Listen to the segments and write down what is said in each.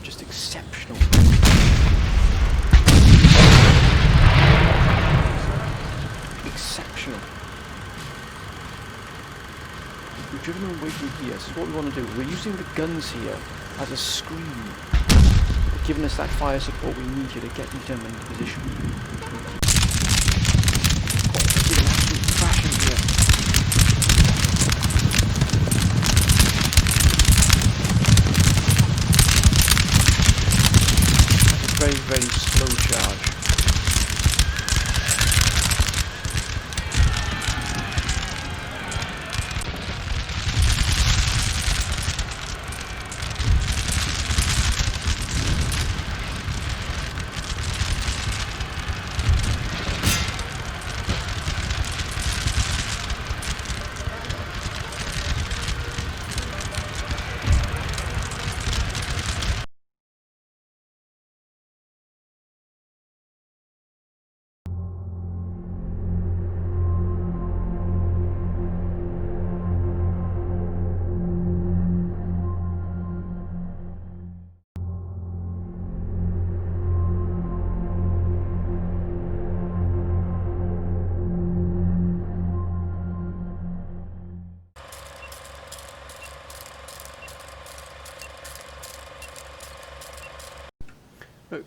just exceptional. Exceptional. We've driven away from here, so what we want to do, we're using the guns here as a screen, giving us that fire support we need here to get these gentlemen into position. We're an absolute thrashing here. That's a very, very slow charge.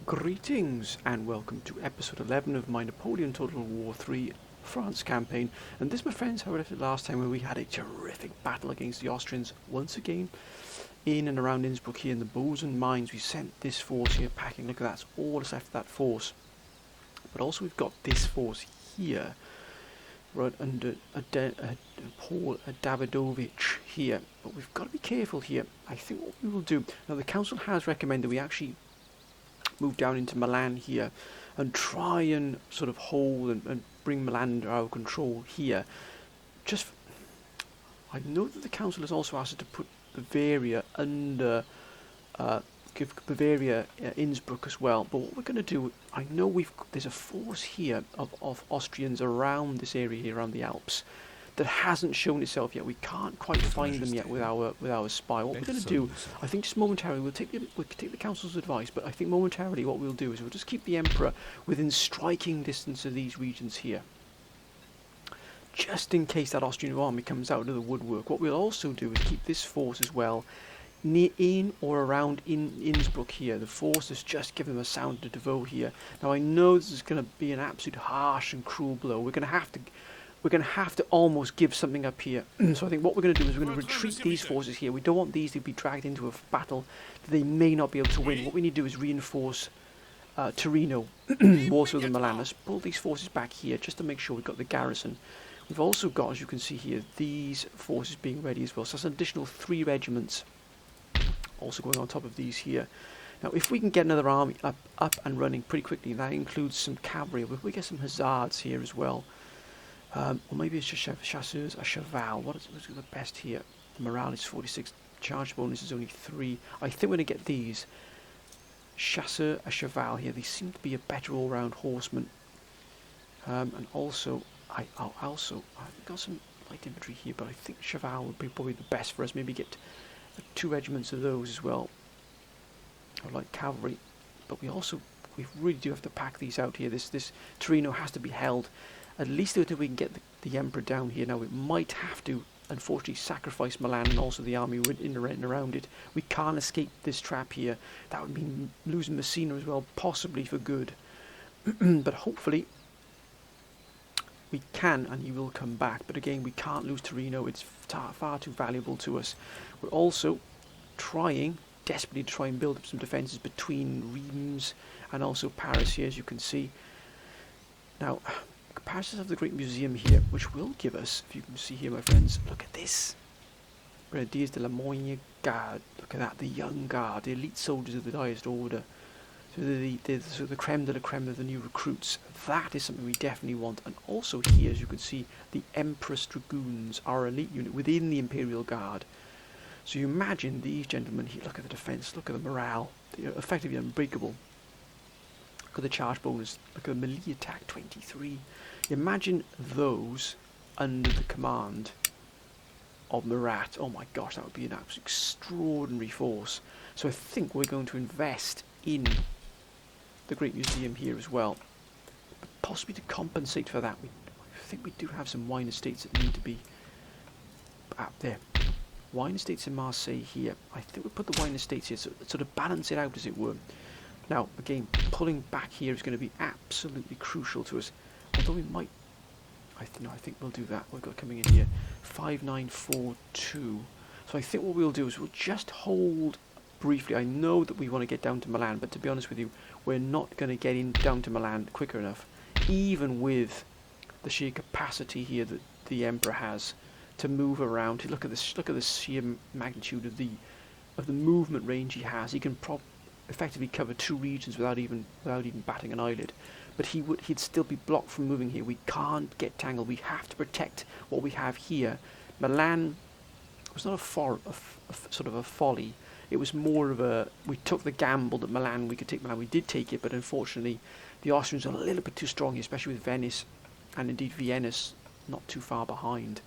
Greetings and welcome to episode 11 of my Napoleon Total War 3 France campaign, and this, my friends, how I left it last time, where we had a terrific battle against the Austrians once again in and around Innsbruck here in the Bozen mines. We sent this force here packing. Look at that, that's all that's left of that force. But also we've got this force here right under Paul Davidovich here, but we've got to be careful here. I think what we will do now, the council has recommended we actually move down into Milan here and try and sort of hold and bring Milan under our control here. I know that the council has also asked us to put Bavaria under, give Bavaria Innsbruck as well. But what we're going to do, I know there's a force here of Austrians around this area here, around the Alps, that hasn't shown itself yet. We can't quite find them yet with our spy. What we're going to do, I think, just momentarily, we'll take the council's advice, but I think momentarily what we'll do is we'll just keep the Emperor within striking distance of these regions here, just in case that Austrian army comes out of the woodwork. What we'll also do is keep this force as well near in or around Innsbruck here. The force has just given them a sound to devote here. Now I know this is going to be an absolute harsh and cruel blow. We're going to have to almost give something up here. So I think what we're going to do is we're going to retreat these forces here. We don't want these to be dragged into a battle that they may not be able to win. What we need to do is reinforce Torino more so than Milan. Let's pull these forces back here just to make sure we've got the garrison. We've also got, as you can see here, these forces being ready as well. So that's an additional 3 regiments also going on top of these here. Now if we can get another army up and running pretty quickly, that includes some cavalry. If we get some hussars here as well. Or maybe it's just chasseurs à cheval. What's the best here? The morale is 46. Charge bonus is only 3. I think we're going to get these chasseurs à cheval here. They seem to be a better all-round horseman. And also, I've got some light infantry here, but I think cheval would be probably the best for us. Maybe get 2 regiments of those as well. Or like cavalry. But we really do have to pack these out here. This Torino has to be held at least until we can get the Emperor down here. Now we might have to, unfortunately, sacrifice Milan and also the army in and around it. We can't escape this trap here. That would mean losing Messina as well, possibly for good. But hopefully we can, and he will come back. But again, we can't lose Torino. It's far too valuable to us. We're also desperately to try and build up some defences between Reims and also Paris here, as you can see. Now, Paris has the Great Museum here, which will give us, if you can see here, my friends, look at this. Grenadiers de la Moyenne Garde. Look at that, the young guard, the elite soldiers of the highest order. So the creme de la creme of the new recruits. That is something we definitely want. And also here, as you can see, the Empress Dragoons, our elite unit within the Imperial Guard. So you imagine these gentlemen here, look at the defence, look at the morale. They're effectively unbreakable. Look at the charge bonus, look at the melee attack 23. Imagine those under the command of Murat. Oh my gosh, that would be an absolute extraordinary force. So I think we're going to invest in the Great Museum here as well, but possibly to compensate for that. I think we do have some wine estates that need to be up there. Wine estates in Marseille here. I think we put the wine estates here so sort of balance it out, as it were. Now, again, pulling back here is going to be absolutely crucial to us. Although we might, I think we'll do that. We've got coming in here 5942. So I think what we'll do is we'll just hold briefly. I know that we want to get down to Milan, but to be honest with you, we're not going to get down to Milan quicker enough, even with the sheer capacity here that the Emperor has to move around. Look at this! Look at the sheer magnitude of the movement range he has. He can effectively cover 2 regions without even batting an eyelid. But he'd still be blocked from moving here. We can't get tangled. We have to protect what we have here. Milan was not sort of a folly. It was more of a, we took the gamble that Milan, we could take Milan. We did take it, but unfortunately the Austrians are a little bit too strong here, especially with Venice and indeed Vienna's not too far behind.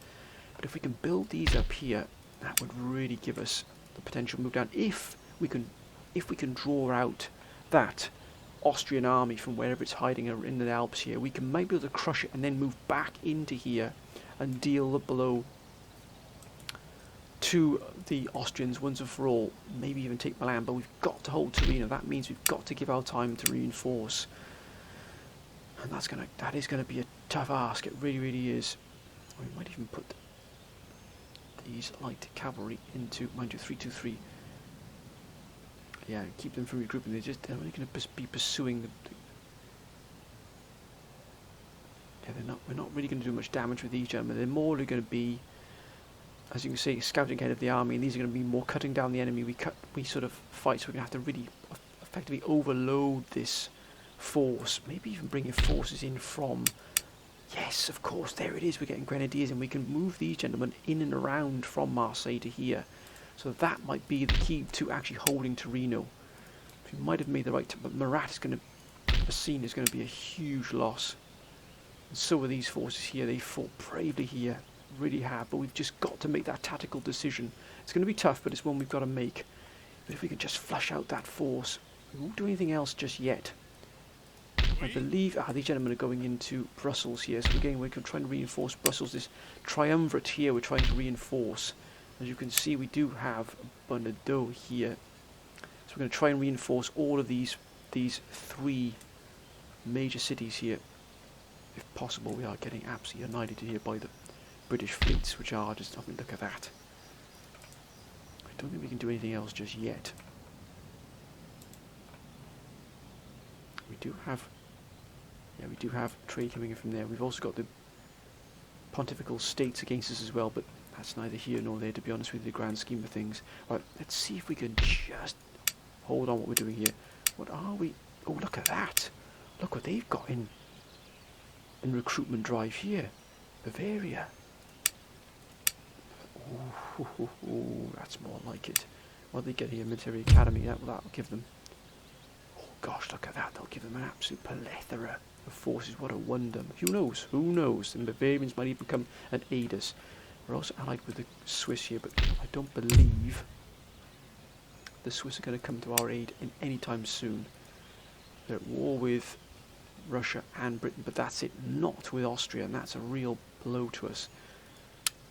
But if we can build these up here, that would really give us the potential move down. If we can draw out that Austrian army from wherever it's hiding in the Alps here, we might be able to crush it and then move back into here and deal the blow to the Austrians once and for all. Maybe even take Milan, but we've got to hold Torino. That means we've got to give our time to reinforce, and that is gonna be a tough ask. It really, really is. We might even put these light cavalry into, mind you, 323. Yeah, keep them from regrouping. They're only going to be pursuing yeah, we're not really going to do much damage with these gentlemen. They're more going to be, as you can see, scouting ahead of the army, and these are going to be more cutting down the enemy. We sort of fight, so we're going to have to really effectively overload this force. Maybe even bring your forces in from. Yes, of course, there it is. We're getting grenadiers, and we can move these gentlemen in and around from Marseille to here. So that might be the key to actually holding Torino. We might have made the right, but Marat is going to, seen is going to be a huge loss. And so are these forces here. They fought bravely here, really have. But we've just got to make that tactical decision. It's going to be tough, but it's one we've got to make. But if we can just flush out that force, we won't do anything else just yet. I believe these gentlemen are going into Brussels here. So again, we're trying to reinforce Brussels. This triumvirate here, we're trying to reinforce. As you can see, we do have Bonnedo here. So we're going to try and reinforce all of these 3 major cities here. If possible, we are getting absolutely annihilated here by the British fleets, which are just, I mean, look at that. I don't think we can do anything else just yet. We do have trade coming in from there. We've also got the Pontifical States against us as well, but that's neither here nor there, to be honest with you, the grand scheme of things. Right, let's see if we can just hold on what we're doing here. What are we? Oh, look at that. Look what they've got in recruitment drive here. Bavaria. Oh, that's more like it. What they get here, military academy, that'll give them. Oh gosh, look at that. They'll give them an absolute plethora of forces. What a wonder. Who knows? Who knows? And Bavarians might even come and aid us. We're also allied with the Swiss here, but I don't believe the Swiss are going to come to our aid in any time soon. They're at war with Russia and Britain, but that's it, not with Austria, and that's a real blow to us.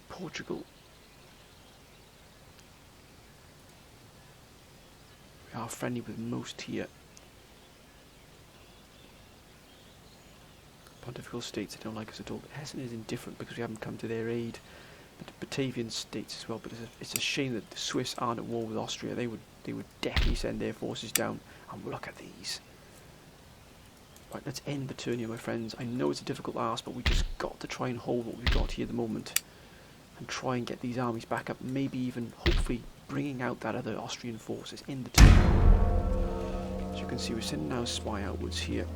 Portugal. We are friendly with most here. Pontifical States, they don't like us at all. Hessen is indifferent because we haven't come to their aid. The Batavian states as well, but it's a shame that the Swiss aren't at war with Austria. They would definitely send their forces down. And look at these. Right, let's end Biternia, my friends. I know it's a difficult ask, but we just got to try and hold what we've got here at the moment, and try and get these armies back up. Maybe even, hopefully, bringing out that other Austrian forces in the turn. As you can see, we're sending our spy outwards here.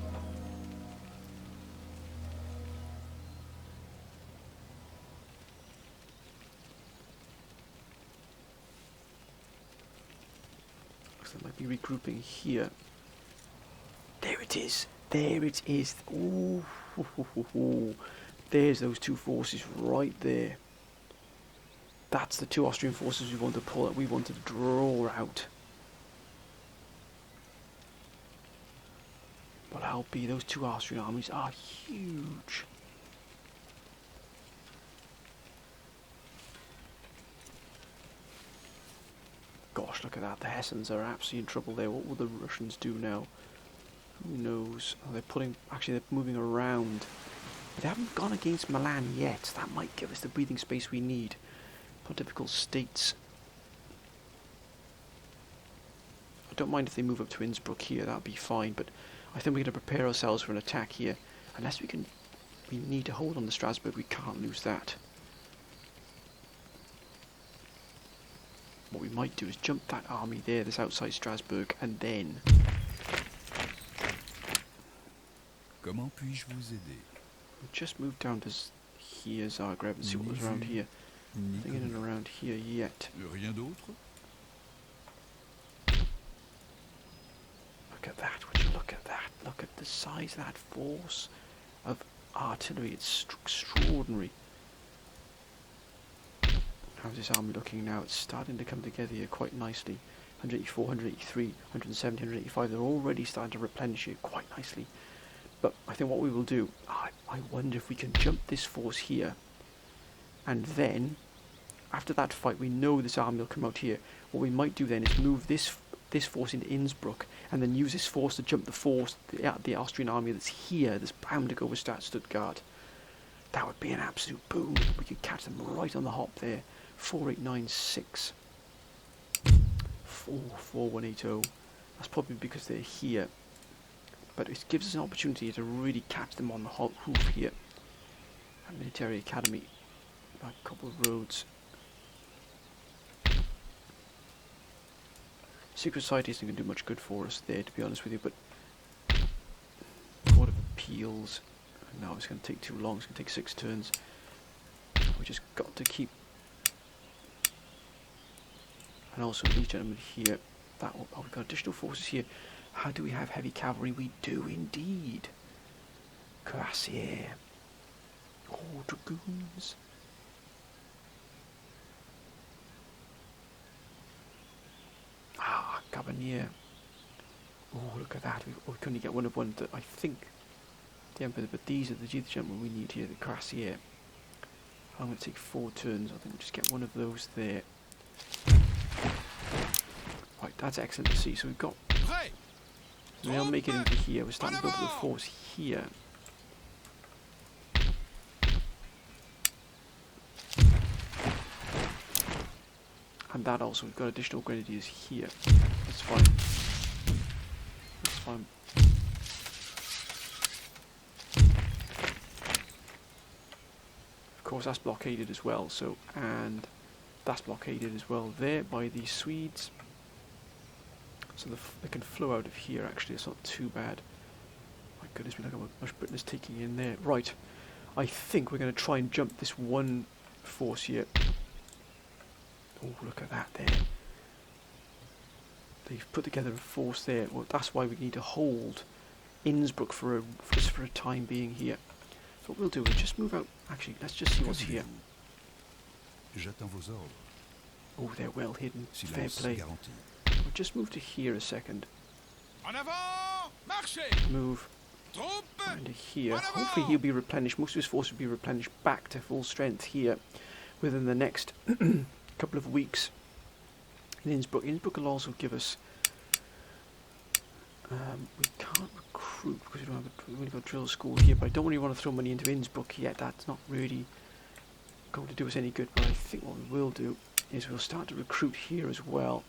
They might be regrouping here. There it is. There it is. Ooh, there's those 2 forces right there. That's the 2 Austrian forces we want to pull out. We want to draw out. But I'll be, those two Austrian armies are huge. Gosh, look at that. The Hessians are absolutely in trouble there. What will the Russians do now? Who knows? Oh, they're putting... Actually, they're moving around. They haven't gone against Milan yet. That might give us the breathing space we need. Pontifical States. I don't mind if they move up to Innsbruck here. That'll be fine. But I think we're going to prepare ourselves for an attack here. Unless we can... We need to hold on to Strasbourg. We can't lose that. What we might do is jump that army there that's outside Strasbourg, and then... Comment puis-je vous aider? We'll just move down to here, Zagreb, and see what was around here. Nothing in and around here yet. Rien d'autre? Look at that, would you look at that? Look at the size of that force of artillery, it's extraordinary. How's this army looking now? It's starting to come together here quite nicely. 184, 183, 170, 185, they're already starting to replenish here quite nicely. But I think what we will do, I wonder if we can jump this force here, and then, after that fight, we know this army will come out here. What we might do then is move this force into Innsbruck, and then use this force to jump the Austrian army that's here, that's bound to go with Stuttgart. That would be an absolute boom. We could catch them right on the hop there. 4896. 4180. That's probably because they're here. But it gives us an opportunity to really catch them on the hoof here. A military academy. A couple of roads. Secret Society isn't going to do much good for us there, to be honest with you, but Court of Appeals. No, it's going to take too long. It's going to take 6 turns. We just got to keep. And also these gentlemen here. Oh, we've got additional forces here. How do we have heavy cavalry? We do indeed. Cuirassiers. Oh, dragoons. Ah, Cavalier. Oh, look at that. We can only get one of one that I think the Emperor, but these are the gentlemen we need here, the Cuirassiers. I'm going to take 4 turns. I think we'll just get one of those there. Right, that's excellent to see. So we've got... So now make it into here. We're starting to build the force here. And that also, we've got additional grenadiers here. That's fine. That's fine. Of course, that's blockaded as well. So, and that's blockaded as well there by the Swedes. So they can flow out of here, actually. It's not too bad. My goodness me, look how much Britain is taking in there. Right. I think we're going to try and jump this one force here. Oh, look at that there. They've put together a force there. Well, that's why we need to hold Innsbruck for a time being here. So what we'll do is just move out. Actually, let's just see what's here. Oh, they're well hidden. Fair play. We'll just move to here a second. Move into here. Hopefully he'll be replenished. Most of his force will be replenished back to full strength here within the next couple of weeks. In Innsbruck. Innsbruck will also give us... we can't recruit because we don't have we've only got drill school here, but I don't really want to throw money into Innsbruck yet. That's not really going to do us any good, but I think what we will do is we'll start to recruit here as well.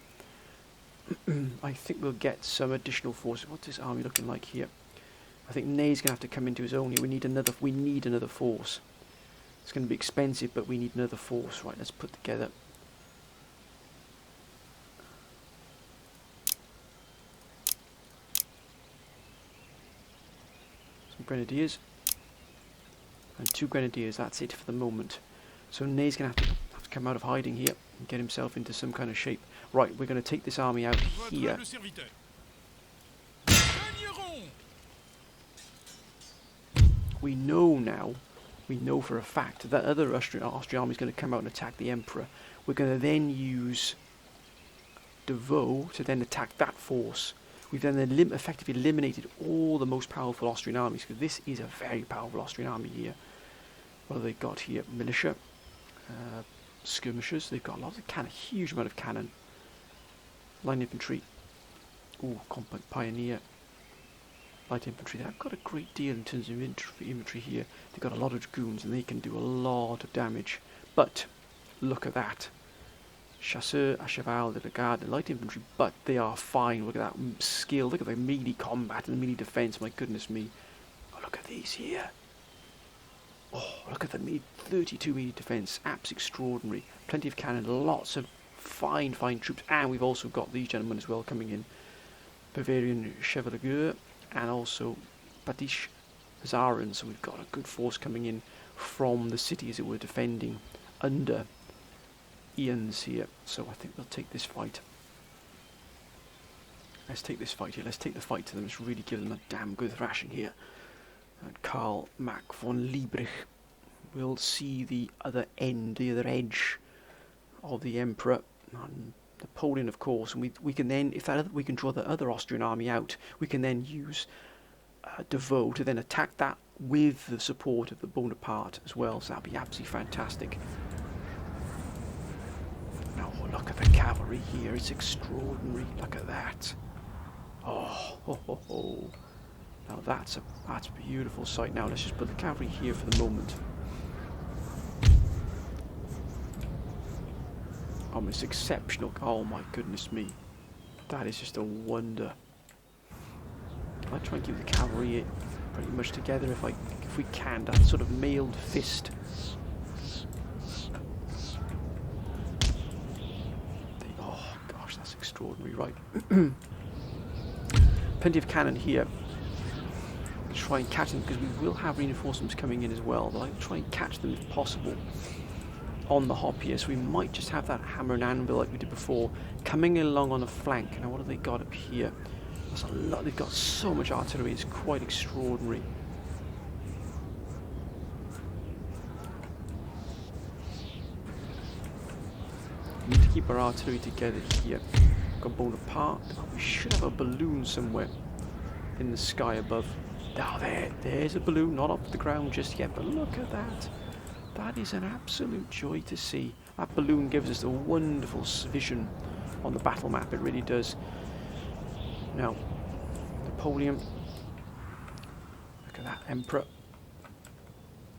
I think we'll get some additional forces. What's this army looking like here? I think Ney's going to have to come into his own here. We need another force. It's going to be expensive, but we need another force. Right, let's put together. Some grenadiers. And 2 grenadiers, that's it for the moment. So Ney's going to have to come out of hiding here and get himself into some kind of shape. Right, we're going to take this army out here. We know now, we know for a fact that other Austrian army is going to come out and attack the Emperor. We're going to then use Devoe to then attack that force, we've then effectively eliminated all the most powerful Austrian armies, because this is a very powerful Austrian army here. What have they got here? Militia, skirmishers. They've got lots of cannon, huge amount of cannon. Line infantry. Ooh, compact pioneer. Light infantry. They've got a great deal in terms of infantry here. They've got a lot of dragoons and they can do a lot of damage. But look at that. Chasseurs à cheval de la garde, light infantry, but they are fine. Look at that skill. Look at the melee combat and the melee defense. My goodness me. Oh, look at these here. Oh, look at the 32 melee defense. Absolutely extraordinary. Plenty of cannon. Lots of fine troops. And we've also got these gentlemen as well coming in. Bavarian Chevalier and also Badish Hazarans. So we've got a good force coming in from the cities that we're defending under Ian's here. So I think we'll take this fight. Let's take this fight here. Let's take the fight to them. Let's really give them a damn good thrashing here. And Karl Mack von Liebrich will see the other end, the other edge of the Emperor. And Napoleon, of course, and we can then, if that we can draw the other Austrian army out, we can then use Devoe to then attack that with the support of the Bonaparte as well. So that'd be absolutely fantastic. Now look at the cavalry here; it's extraordinary. Look at that. Oh, ho, ho, ho. Now that's a beautiful sight. Now let's just put the cavalry here for the moment. Oh, it's exceptional. Oh my goodness me. That is just a wonder. I'll try and keep the cavalry pretty much together if we can. That sort of mailed fist. Oh gosh, that's extraordinary, right? Plenty of cannon here. I'll try and catch them because we will have reinforcements coming in as well, but I'll try and catch them if possible on the hop here. So we might just have that hammer and anvil like we did before coming along on the flank. Now what have they got up here? That's a lot. They've got so much artillery, it's quite extraordinary. We need to keep our artillery together here. Got Bonaparte. Oh, we should have a balloon somewhere in the sky above. Oh, there's a balloon, not off the ground just yet, but look at that. That is an absolute joy to see. That balloon gives us a wonderful vision on the battle map, it really does. Now, Napoleon. Look at that, Emperor.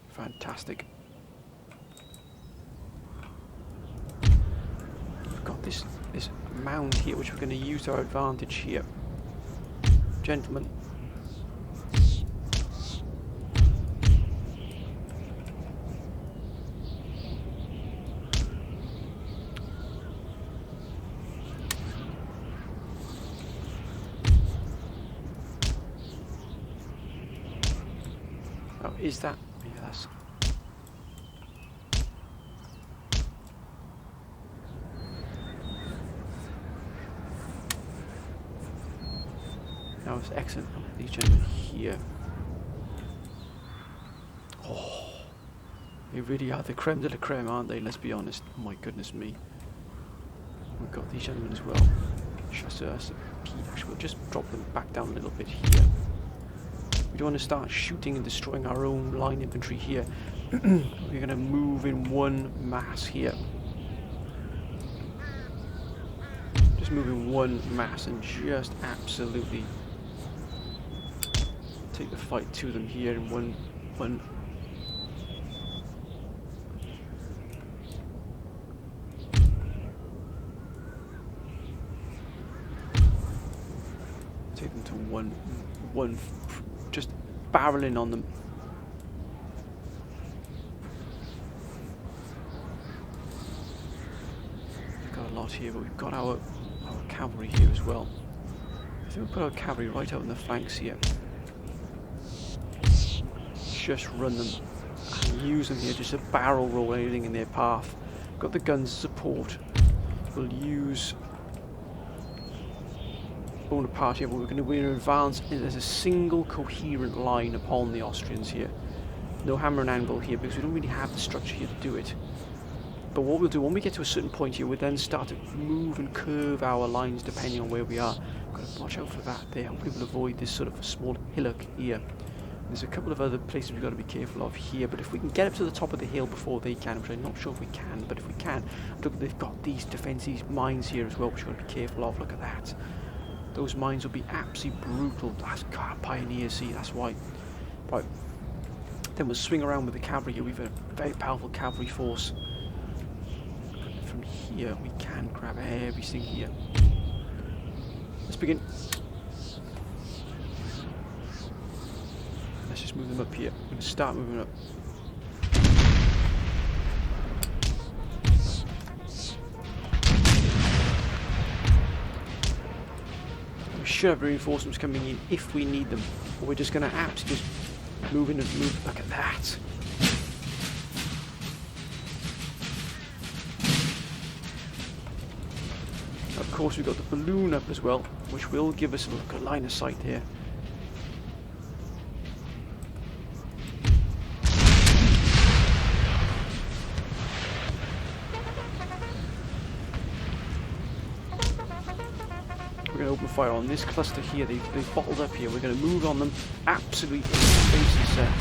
Fantastic. We've got this mound here, which we're going to use to our advantage here. Gentlemen. Oh, is that? Yeah, that's. That was excellent. These gentlemen here. Oh, they really are the creme de la creme, aren't they? Let's be honest. Oh my goodness me. We've got these gentlemen as well. Chasseurs. Actually, we'll just drop them back down a little bit here. We don't want to start shooting and destroying our own line infantry here. We're going to move in one mass here. Just move in one mass and just absolutely take the fight to them here in one. Take them to one. Just barreling on them. We've got a lot here, but we've got our cavalry here as well. I think we'll put our cavalry right out in the flanks here. Just run them and use them here just to barrel roll anything in their path. Got the guns support. We'll use Bonaparte here, but we're going to advance as a single coherent line upon the Austrians here. No hammer and anvil here because we don't really have the structure here to do it. But what we'll do when we get to a certain point here, we'll then start to move and curve our lines depending on where we are. Got to watch out for that there. Hopefully we'll avoid this sort of small hillock here. There's a couple of other places we've got to be careful of here, but if we can get up to the top of the hill before they can, which I'm not sure if we can, but if we can, look, they've got these defensive mines here as well, which we've got to be careful of. Look at that. Those mines will be absolutely brutal. That's pioneers, see, that's why. Right. Then we'll swing around with the cavalry here. We've a very powerful cavalry force. From here, we can grab everything here. Let's begin. Let's just move them up here. We're going to start moving up. We should have reinforcements coming in if we need them. But we're just going to absolutely just move in and move. Look at that. Of course, we've got the balloon up as well, which will give us a line of sight here. We're going to open fire on this cluster here. They've bottled up here. We're going to move on them absolutely in the faces there.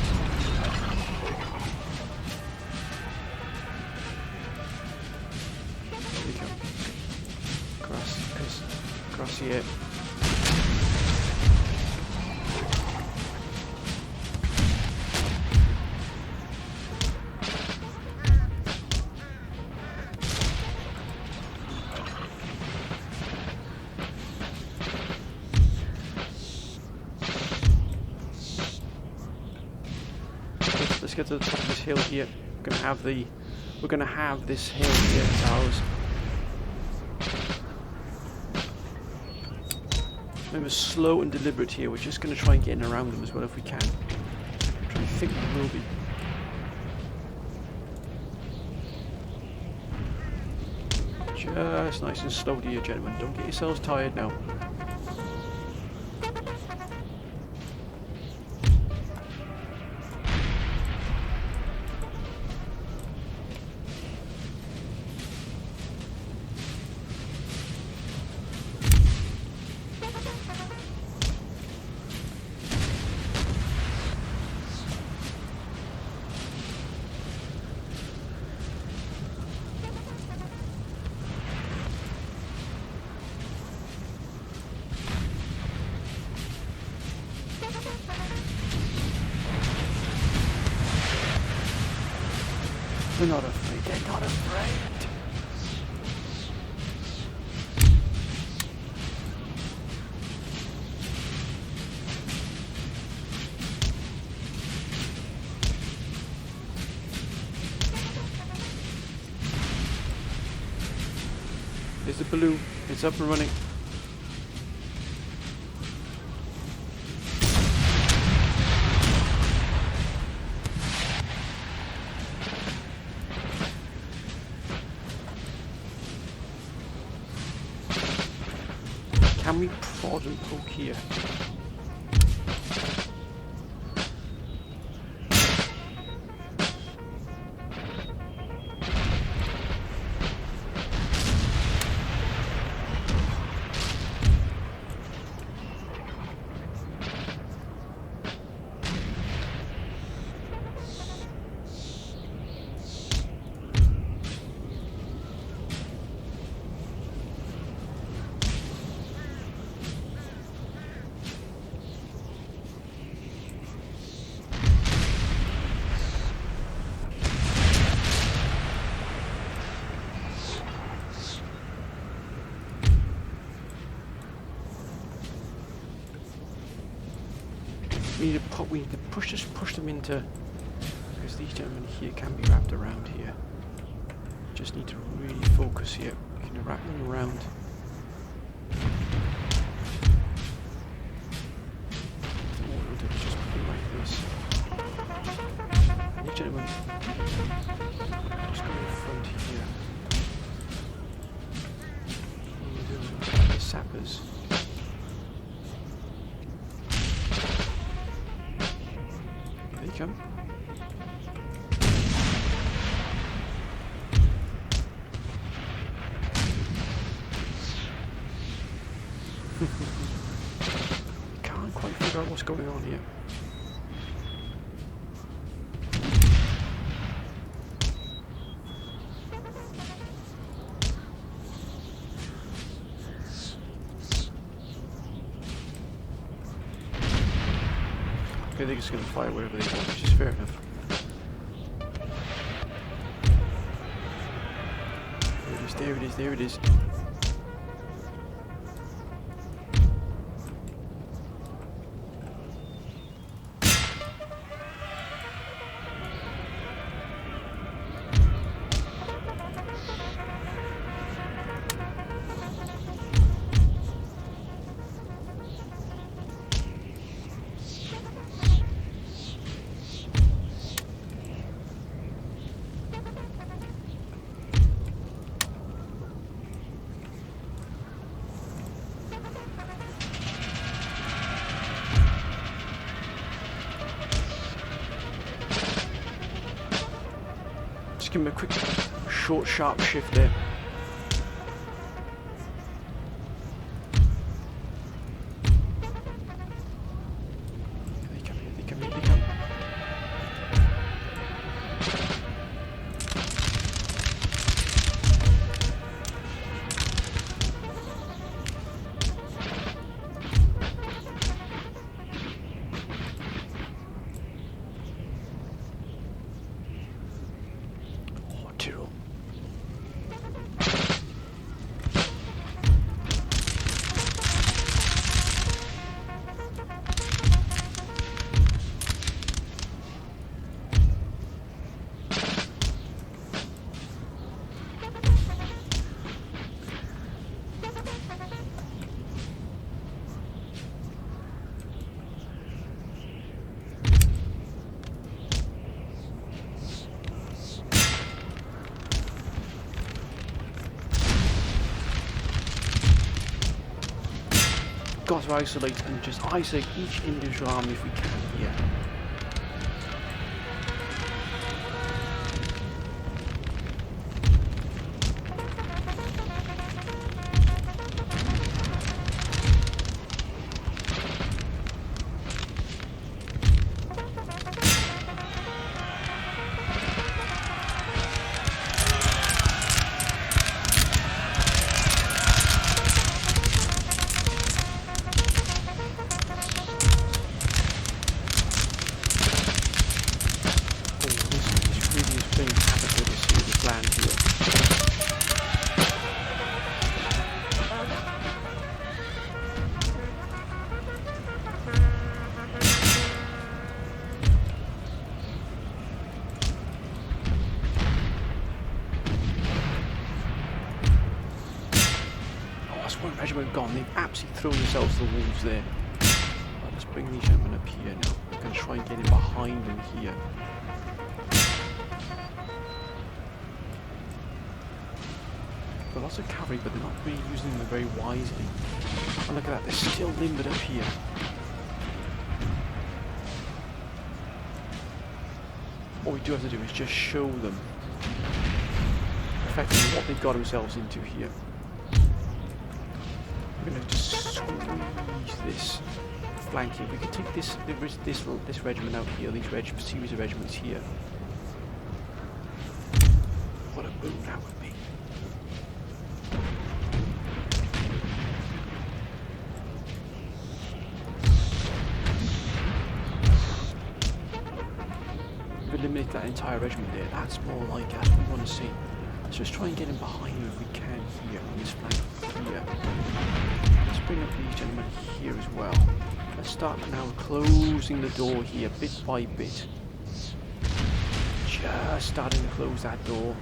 There we go. Across here. Let's get to the top of this hill here. We're gonna have this hill here as ours. Remember, slow and deliberate here. We're just gonna try and get in around them as well if we can. I think we will be. Just nice and slow here, gentlemen. Don't get yourselves tired now. They're not afraid. They're not afraid. There's the balloon. It's up and running. Can we prod and poke here? We need to push them into, because these gentlemen here can be wrapped around here. Just need to really focus here. We can wrap them around. What we'll do is just put them like this. These gentlemen just go in front here. What we'll do is the sappers. Come. what's going on here. Okay, they're just going to fire wherever they want, which is fair enough. There it is, there it is. Give him a quick, short, sharp shift there. Here they come, here they come, here they come. Got to isolate and just isolate each individual army if we can here. One regiment gone, they've absolutely thrown themselves to the wolves there. Right, let's bring these gentlemen up here now. We're going to try and get in behind them here. Got lots of cavalry, but they're not really using them very wisely. And look at that, they're still limbered up here. What we do have to do is just show them effectively what they've got themselves into here. We're going to just squeeze this flank here. We could take this regiment out here, these series of regiments here. What a boon that would be. Eliminate that entire regiment there. That's more like us. We want to see. Let's just try and get in behind them if we can here on this flank here. Let's bring up these gentlemen here as well. Let's start now closing the door here bit by bit. Just starting to close that door.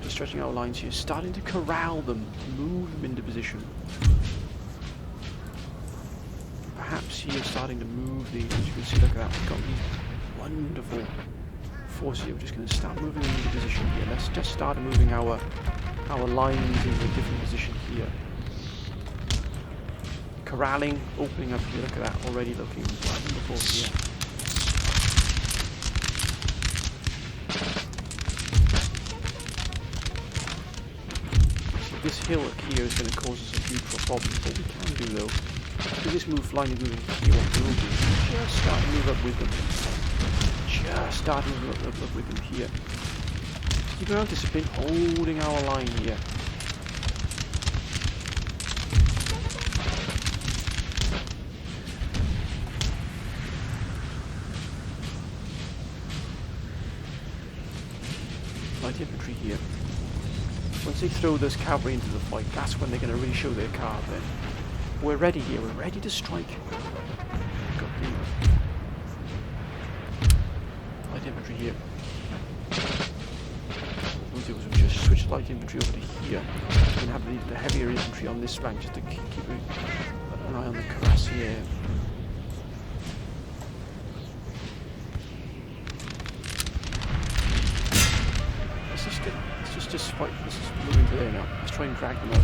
Just stretching our lines here, starting to corral them, move them into position. Perhaps here starting to move these, as you can see, look at that, we've got these wonderful forces here. We're just going to start moving them into position here. Let's just start moving our lines into a different position here. Corralling, opening up here, look at that, already looking wonderful here. this hillock here is going to cause us a huge problem. What we can do though, with this move line moving here, what we'll do is just start to move up with them. Just start to move up with them here. Keep around discipline, holding our line here. Light infantry here. Once they throw this cavalry into the fight, that's when they're going to really show their card then. We're ready here, we're ready to strike. Got the light infantry here. What we'll do is we'll just switch light infantry over to here and have the heavier infantry on this flank just to keep an eye on the cuirassier. Let's just fight. Let's just move into there now. Let's try and drag them out.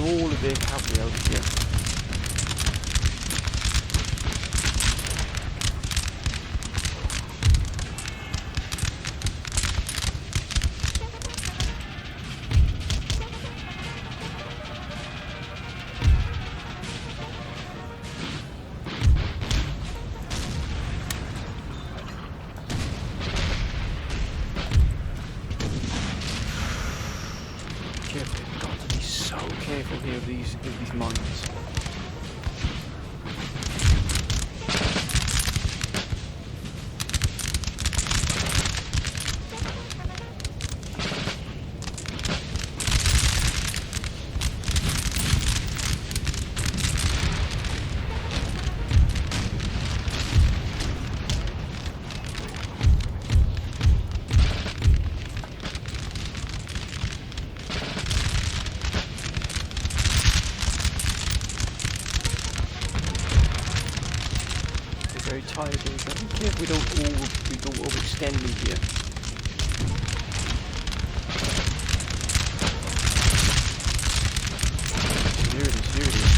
All of their cavalry out here. Careful here of these mines. Very tired of that. Be careful we don't overextend them here. Here it is.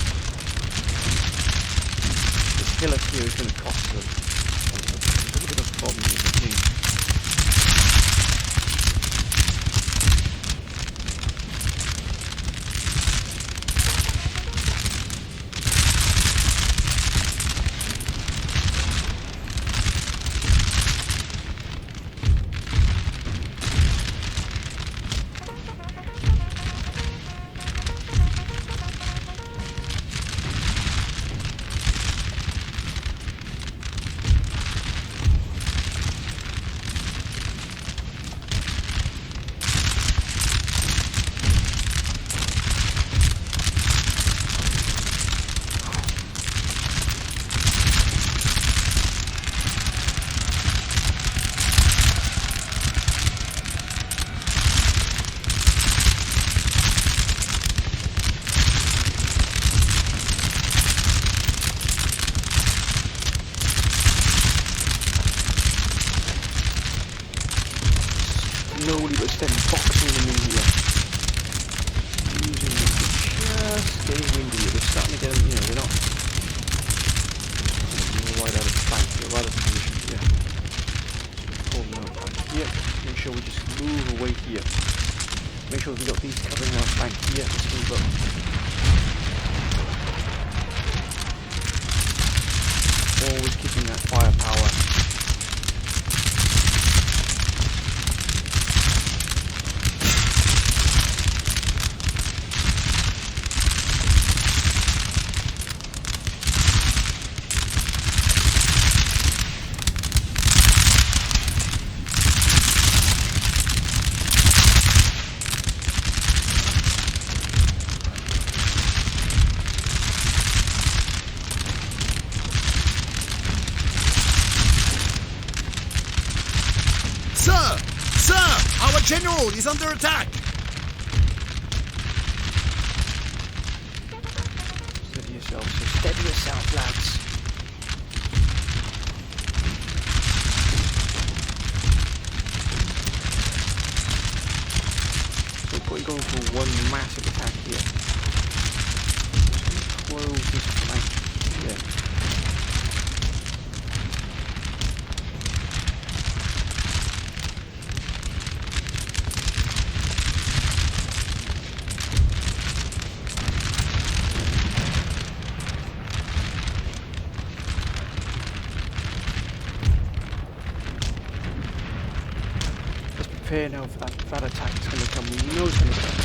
This hillock here is going to cost us a little bit of a problem with the team. Nobody but steady boxing them in here. Using them to just getting windy here. They're starting to get, they're not right out of flank here, right out of position here. Pull them out back here. Make sure we just move away here. Make sure we've got these covering our flank here. Let's move up. Always keeping that firepower. Sir! Sir! Our general is under attack! Steady yourself, sir. Steady yourself, lads. So we're probably going for one massive attack here. Close this flank here. Prepare now for that attack is going to come. We know it's going to come.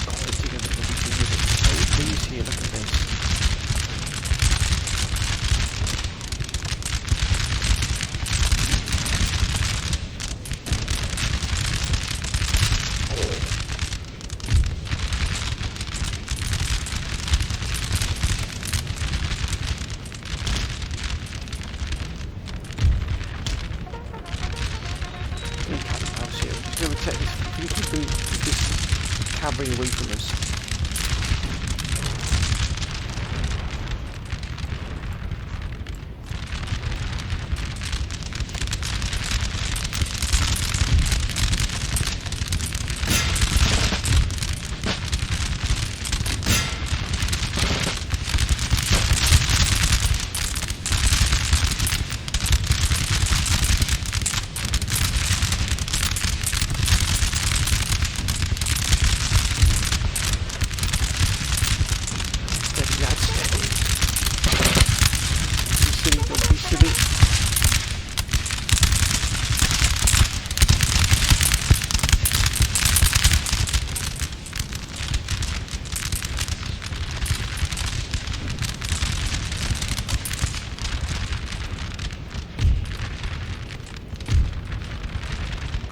Got it together for we can use it. So please here, look at this. If you keep this cavalry away from us.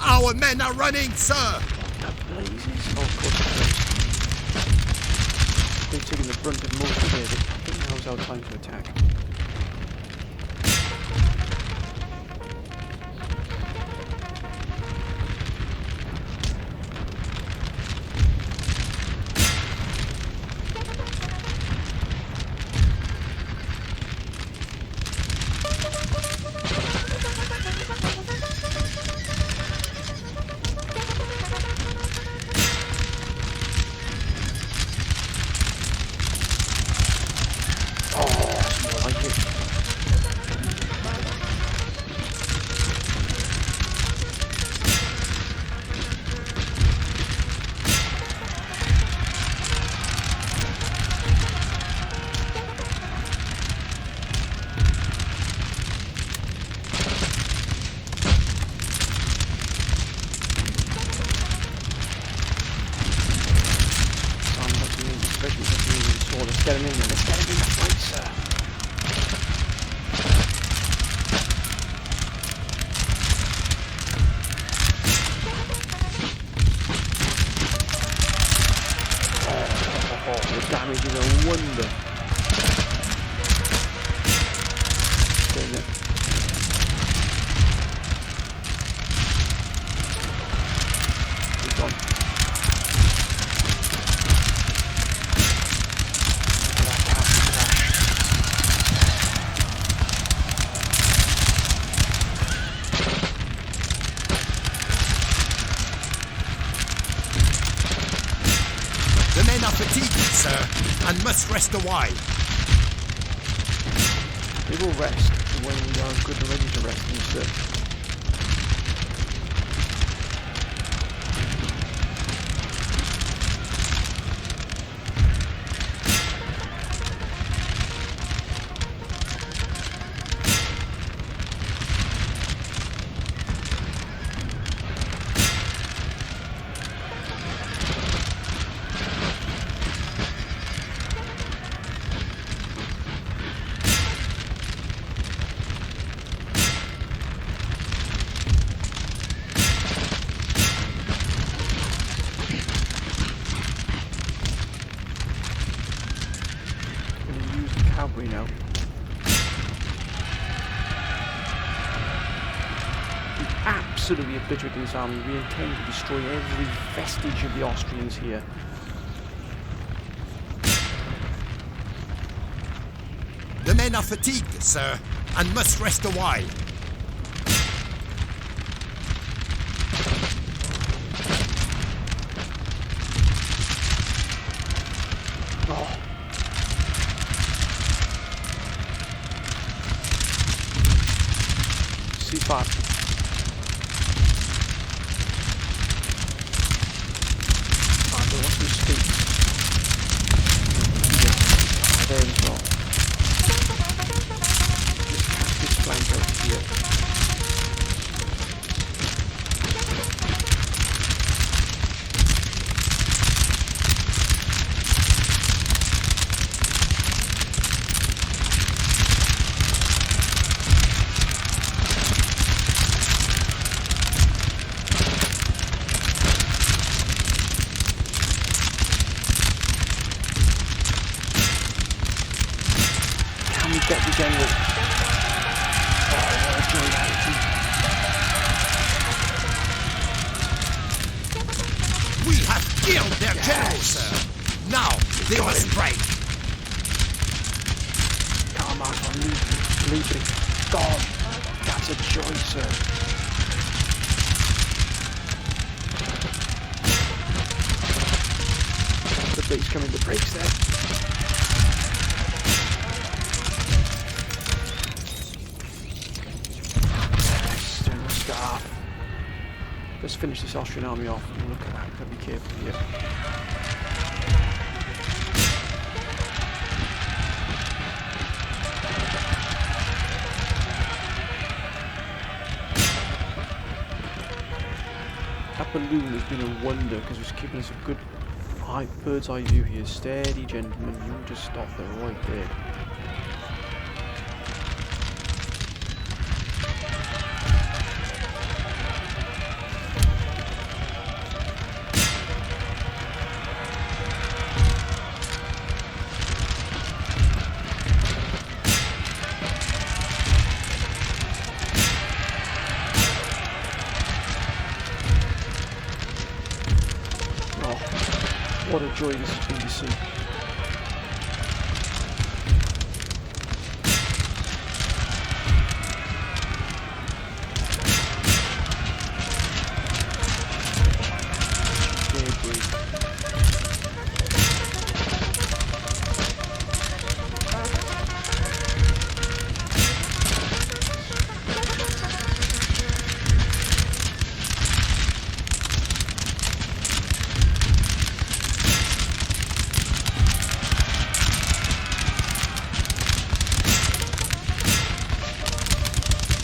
Our men are running, sir! Blazes. Oh, of course it does. They've taken the brunt of most of it. I think now's our time to attack. Let's get him in there. Let's get him in the fight, sir. Oh, the damage is a wonder. Doing it. He's gone. The men are fatigued, sir, and must rest a while. We will rest when we are good and ready to rest, sir. absolutely obliterating this army. We intend to destroy every vestige of the Austrians here. The men are fatigued, sir, and must rest a while. Oh. C5. I don't want to escape. Yeah. There as well. Just cast this flank over here. Get the general. Oh, what a joy that We have killed their general, sir. Now they must break. Come on, leave it. God, that's a joy, sir. The base coming to breaks there. Let's finish this Austrian army off. Look at that, gotta be careful here. That balloon has been a wonder because it's keeping us a good bird's eye view here. Steady, gentlemen, you just stop there, right there. What a joy this has been to see.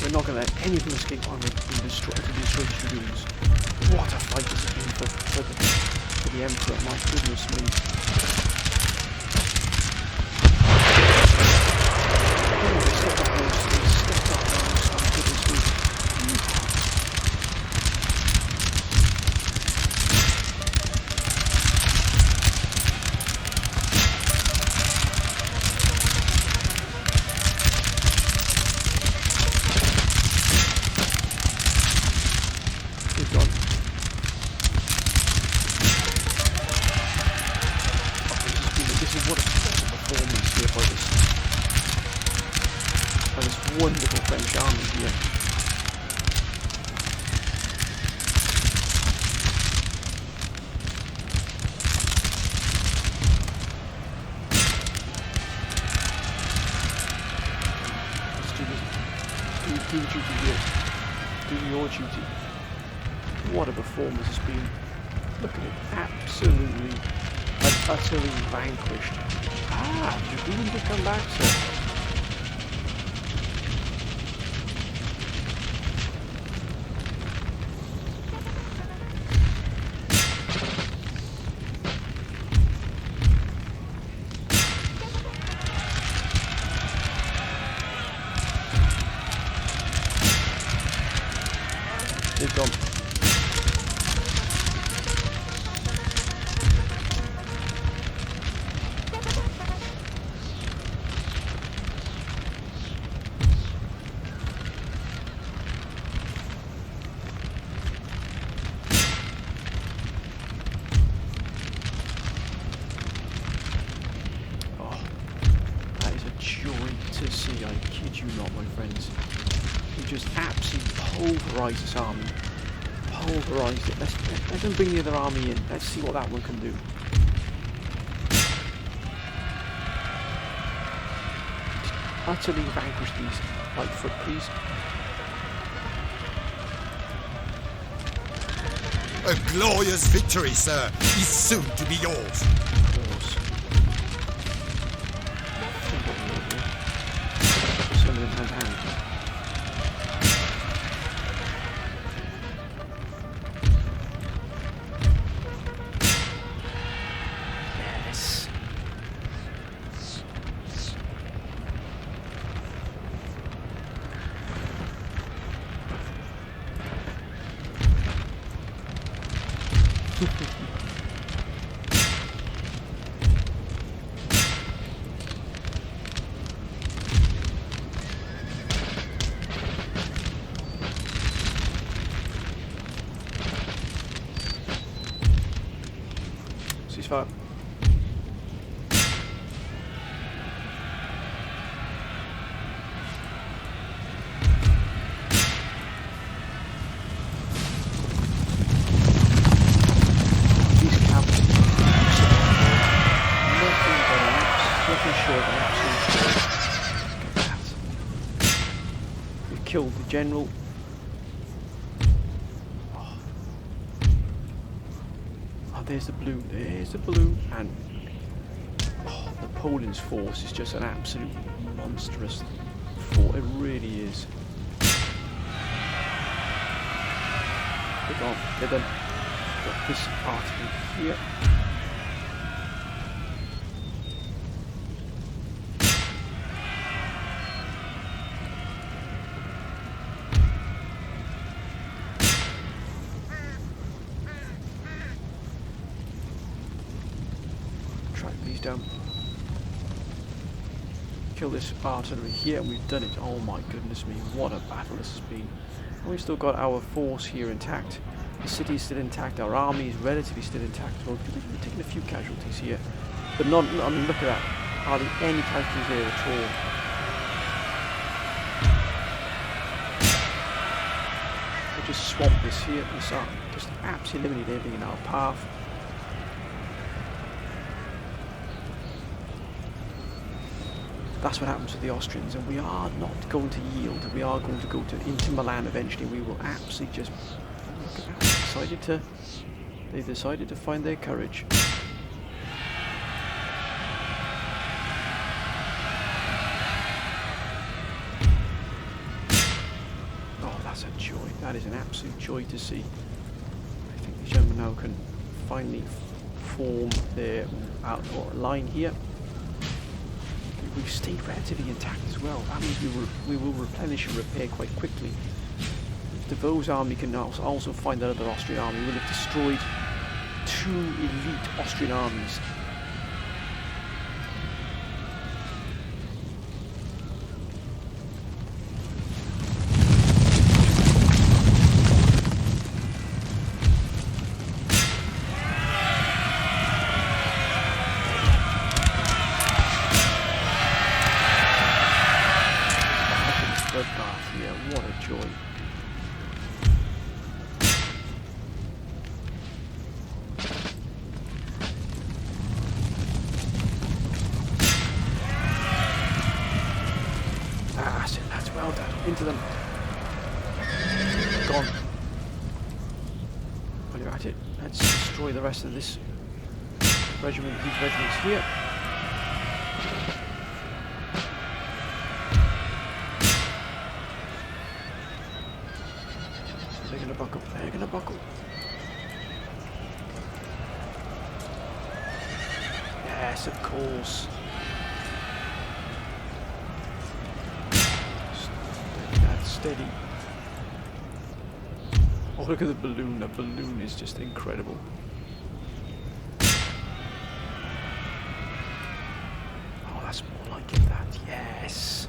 We're not going to let any of them escape while we destroy these dragoons. What a fight this has been for the Emperor, my goodness me. Oh, they stepped up those, my goodness me. Wonderful French army here. Let's do this. Do the duty here. Do your duty. What a performance it's been. Look at it. Absolutely and utterly vanquished. Ah, Dragoon did come back, sir. They've gone. it. He just absolutely pulverised this army. Pulverised it. Let them bring the other army in. Let's see what that one can do. Utterly vanquish these Lightfoot, please. A glorious victory, sir, is soon to be yours. Of course. Some of them hand to hand. Yes. Ceasefire. These cavalry, nothing short of an absolute short. Look at that. We've killed the general. There's the balloon, and Napoleon's force is just an absolute monstrous force, it really is. They're gone, they're done. Got this article here. These down. Kill this artillery here, and we've done it. Oh my goodness me, what a battle this has been. And we've still got our force here intact. The city's still intact, our army is relatively still intact. Well, we've taken a few casualties here, but not, I mean, look at that. Hardly any casualties there at all. We'll just swamp this here, this army, just absolutely eliminate everything in our path. That's what happens with the Austrians, and we are not going to yield. We are going to go into Milan eventually. We will absolutely just look at that. They decided to find their courage. Oh, that's a joy. That is an absolute joy to see. I think the German now can finally form their line here. We've stayed relatively intact as well. That means we will replenish and repair quite quickly. Devoe's army can also find that other Austrian army. We'll have destroyed 2 elite Austrian armies. What a joy. That's well done. Into them. Gone. While you're at it, let's destroy the rest of this regiment. These regiments here. They're gonna buckle. They're gonna buckle. Yes, of course. That's steady. Oh, look at the balloon. The balloon is just incredible. Oh, that's more like it, that. Yes.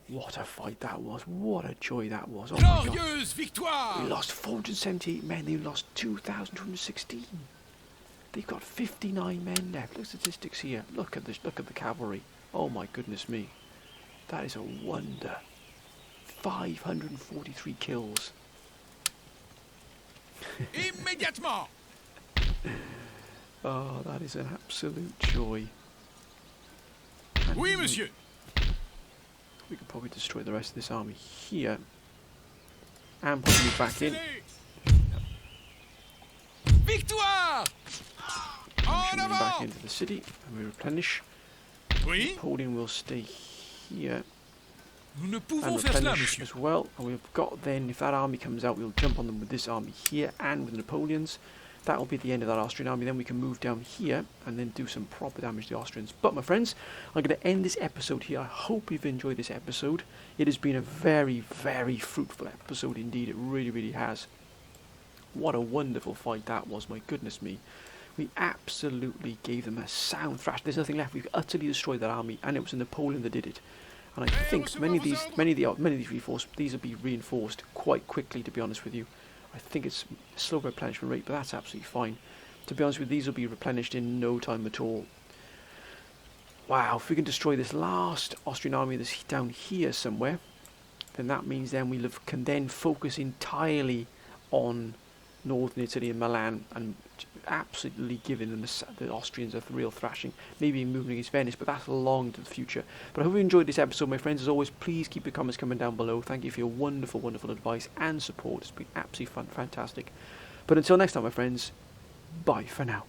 What a fight that was. What a joy that was. Oh my God. Victoire! We lost 478 men. They lost 2,216. They've got 59 men left. Look at the statistics here. Look at this. Look at the cavalry. Oh my goodness me. That is a wonder. 543 kills. Immédiatement! Oh, that is an absolute joy. And Oui, monsieur. we could probably destroy the rest of this army here. And probably move back in. Victoire! And En should move back avant! into the city and we replenish. Oui? Napoleon will stay here Nous ne and pouvons faire cela, replenish monsieur. as well. And we've got then, if that army comes out, we'll jump on them with this army here and with Napoleon's. That will be the end of that Austrian army. Then we can move down here and then do some proper damage to the Austrians. But my friends, I'm going to end this episode here. I hope you've enjoyed this episode. It has been a very, very fruitful episode indeed. It really, really has. What a wonderful fight that was, my goodness me. We absolutely gave them a sound thrash. There's nothing left. We've utterly destroyed that army, and it was Napoleon that did it. And I think many of these reinforced, these will be reinforced quite quickly, to be honest with you. I think it's a slow replenishment rate, but that's absolutely fine. To be honest with you, these will be replenished in no time at all. Wow, if we can destroy this last Austrian army that's down here somewhere, then that means then we can then focus entirely on northern Italy and Milan and absolutely giving them the Austrians a real thrashing, maybe moving against Venice, but that's long into the future. But I hope you enjoyed this episode, my friends. As always, please keep your comments coming down below. Thank you for your wonderful, wonderful advice and support. It's been absolutely fantastic. But until next time, my friends, bye for now.